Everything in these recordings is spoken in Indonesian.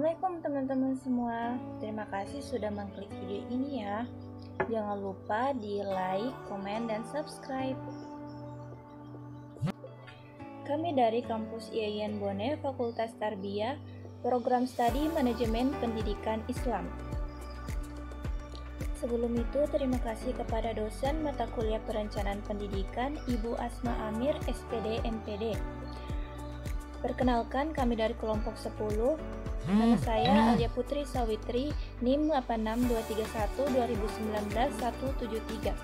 Assalamualaikum teman-teman semua. Terima kasih sudah mengklik video ini ya. Jangan lupa di like, komen, dan subscribe. Kami dari kampus IAIN Bone, Fakultas Tarbiyah, Program Studi Manajemen Pendidikan Islam. Sebelum itu, terima kasih kepada dosen mata kuliah Perencanaan Pendidikan, Ibu Asma Amir, SPD MPD. Perkenalkan, kami dari kelompok 10. Nama saya Alia Putri Sawitri, NIM 86231-2019-173.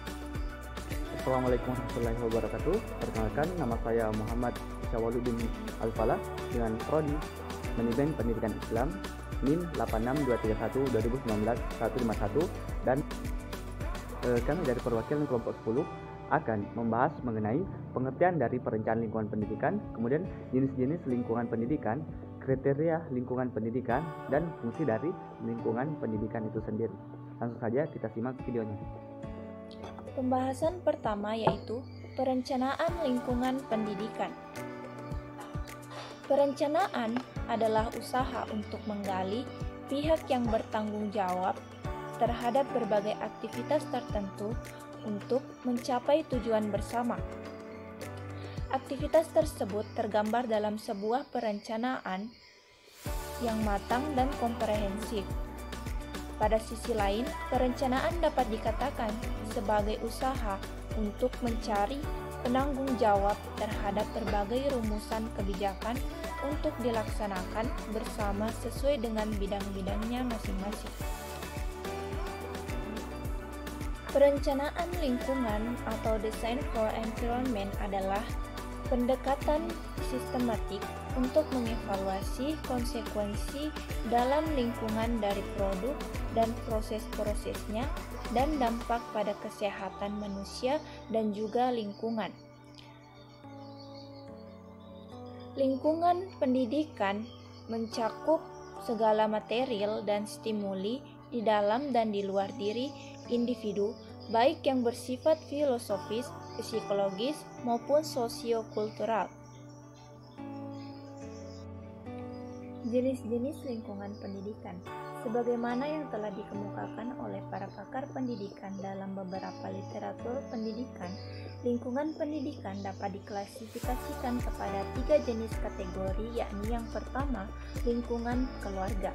Assalamualaikum warahmatullahi wabarakatuh. Perkenalkan, nama saya Muhammad Syawaludin Al-Falah dengan Prodi Manajemen Pendidikan Islam, NIM 86231-2019-151, dan kami dari perwakilan kelompok 10 akan membahas mengenai pengertian dari perencanaan lingkungan pendidikan, kemudian jenis-jenis lingkungan pendidikan, kriteria lingkungan pendidikan, dan fungsi dari lingkungan pendidikan itu sendiri. Langsung saja kita simak videonya. Pembahasan pertama yaitu perencanaan lingkungan pendidikan. Perencanaan adalah usaha untuk menggali pihak yang bertanggung jawab terhadap berbagai aktivitas tertentu untuk mencapai tujuan bersama. Aktivitas tersebut tergambar dalam sebuah perencanaan yang matang dan komprehensif. Pada sisi lain, perencanaan dapat dikatakan sebagai usaha untuk mencari penanggung jawab terhadap berbagai rumusan kebijakan untuk dilaksanakan bersama sesuai dengan bidang-bidangnya masing-masing. Perencanaan lingkungan atau Design for Environment adalah pendekatan sistematik untuk mengevaluasi konsekuensi dalam lingkungan dari produk dan proses-prosesnya dan dampak pada kesehatan manusia dan juga lingkungan. Lingkungan pendidikan mencakup segala material dan stimuli di dalam dan di luar diri individu, baik yang bersifat filosofis, psikologis, maupun sosiokultural. Jenis-jenis lingkungan pendidikan. Sebagaimana yang telah dikemukakan oleh para pakar pendidikan dalam beberapa literatur pendidikan, lingkungan pendidikan dapat diklasifikasikan kepada 3 jenis kategori, yakni yang pertama, lingkungan keluarga.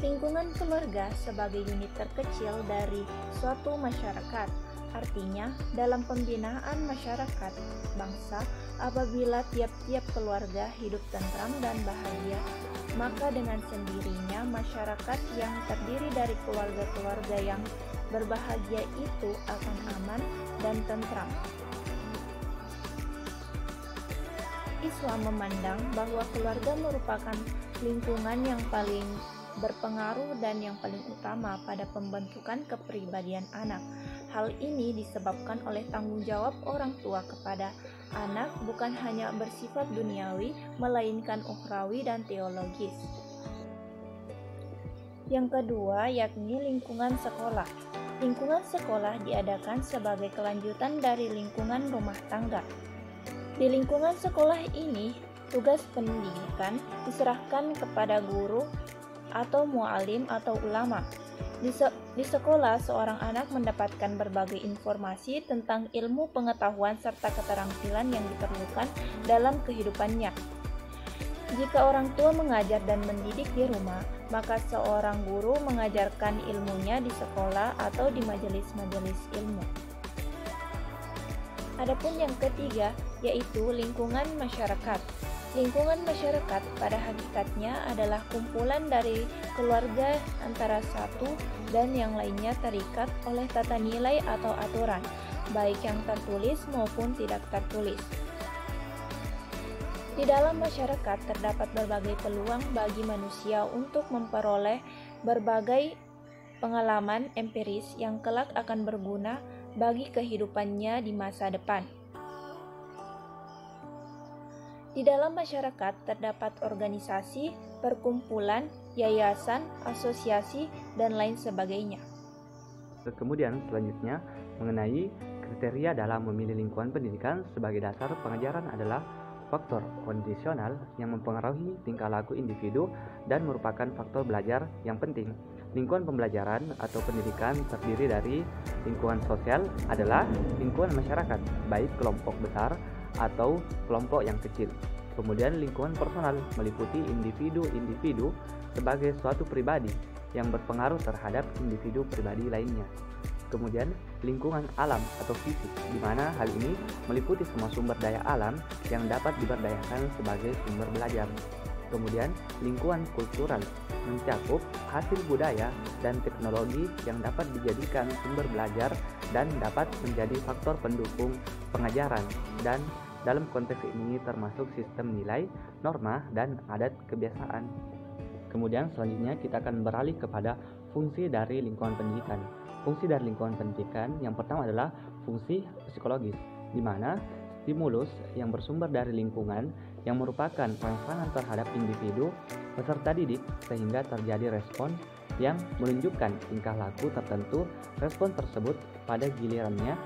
Lingkungan keluarga sebagai unit terkecil dari suatu masyarakat. Artinya, dalam pembinaan masyarakat bangsa, apabila tiap-tiap keluarga hidup tentram dan bahagia, maka dengan sendirinya masyarakat yang terdiri dari keluarga-keluarga yang berbahagia itu akan aman dan tentram. Islam memandang bahwa keluarga merupakan lingkungan yang paling berpengaruh dan yang paling utama pada pembentukan kepribadian anak. Hal ini disebabkan oleh tanggung jawab orang tua kepada anak bukan hanya bersifat duniawi, melainkan ukhrawi dan teologis. Yang kedua, yakni lingkungan sekolah. Lingkungan sekolah diadakan sebagai kelanjutan dari lingkungan rumah tangga. Di lingkungan sekolah ini, tugas pendidikan diserahkan kepada guru atau mu'alim atau ulama. Di sekolah, seorang anak mendapatkan berbagai informasi tentang ilmu pengetahuan serta keterampilan yang diperlukan dalam kehidupannya. Jika orang tua mengajar dan mendidik di rumah, maka seorang guru mengajarkan ilmunya di sekolah atau di majelis-majelis ilmu. Adapun yang ketiga, yaitu lingkungan masyarakat. Lingkungan masyarakat pada hakikatnya adalah kumpulan dari keluarga antara satu dan yang lainnya terikat oleh tata nilai atau aturan, baik yang tertulis maupun tidak tertulis. Di dalam masyarakat terdapat berbagai peluang bagi manusia untuk memperoleh berbagai pengalaman empiris yang kelak akan berguna bagi kehidupannya di masa depan. Di dalam masyarakat terdapat organisasi, perkumpulan, yayasan, asosiasi, dan lain sebagainya. Kemudian selanjutnya mengenai kriteria dalam memilih lingkungan pendidikan sebagai dasar pengajaran adalah faktor kondisional yang mempengaruhi tingkah laku individu dan merupakan faktor belajar yang penting. Lingkungan pembelajaran atau pendidikan terdiri dari lingkungan sosial adalah lingkungan masyarakat, baik kelompok besar atau kelompok yang kecil. Kemudian lingkungan personal meliputi individu-individu sebagai suatu pribadi yang berpengaruh terhadap individu pribadi lainnya. Kemudian lingkungan alam atau fisik, di mana hal ini meliputi semua sumber daya alam yang dapat diberdayakan sebagai sumber belajar. Kemudian lingkungan kultural mencakup hasil budaya dan teknologi yang dapat dijadikan sumber belajar dan dapat menjadi faktor pendukung pengajaran, dan dalam konteks ini termasuk sistem nilai, norma, dan adat kebiasaan. Kemudian selanjutnya kita akan beralih kepada fungsi dari lingkungan pendidikan. Fungsi dari lingkungan pendidikan yang pertama adalah fungsi psikologis, di mana stimulus yang bersumber dari lingkungan yang merupakan rangsangan terhadap individu peserta didik sehingga terjadi respon yang menunjukkan tingkah laku tertentu. Respon tersebut pada gilirannya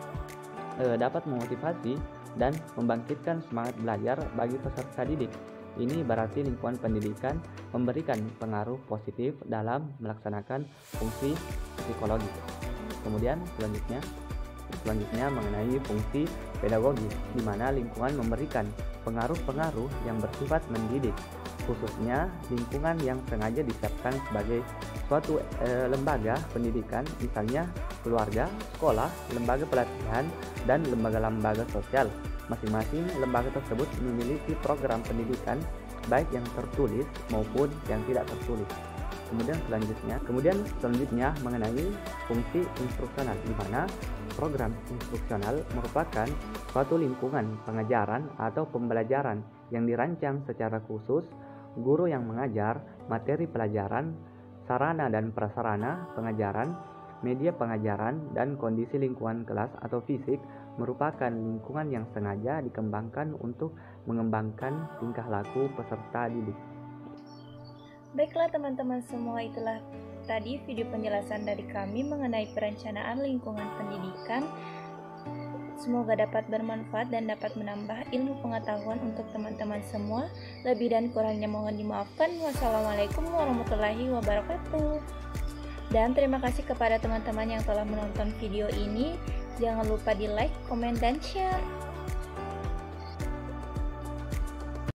dapat memotivasi dan membangkitkan semangat belajar bagi peserta didik. Ini berarti lingkungan pendidikan memberikan pengaruh positif dalam melaksanakan fungsi psikologis. Kemudian selanjutnya mengenai fungsi pedagogis, di mana lingkungan memberikan pengaruh-pengaruh yang bersifat mendidik, khususnya lingkungan yang sengaja disiapkan sebagai suatu lembaga pendidikan, misalnya keluarga, sekolah, lembaga pelatihan, dan lembaga-lembaga sosial. Masing-masing lembaga tersebut memiliki program pendidikan baik yang tertulis maupun yang tidak tertulis. Kemudian selanjutnya mengenai fungsi instruksional, di mana program instruksional merupakan suatu lingkungan pengajaran atau pembelajaran yang dirancang secara khusus. Guru yang mengajar, materi pelajaran, sarana dan prasarana pengajaran, media pengajaran, dan kondisi lingkungan kelas atau fisik merupakan lingkungan yang sengaja dikembangkan untuk mengembangkan tingkah laku peserta didik. Baiklah teman-teman semua, itulah tadi video penjelasan dari kami mengenai perencanaan lingkungan pendidikan. Semoga dapat bermanfaat dan dapat menambah ilmu pengetahuan untuk teman-teman semua. Lebih dan kurangnya mohon dimaafkan. Wassalamualaikum warahmatullahi wabarakatuh. Dan terima kasih kepada teman-teman yang telah menonton video ini. Jangan lupa di like, komen, dan share.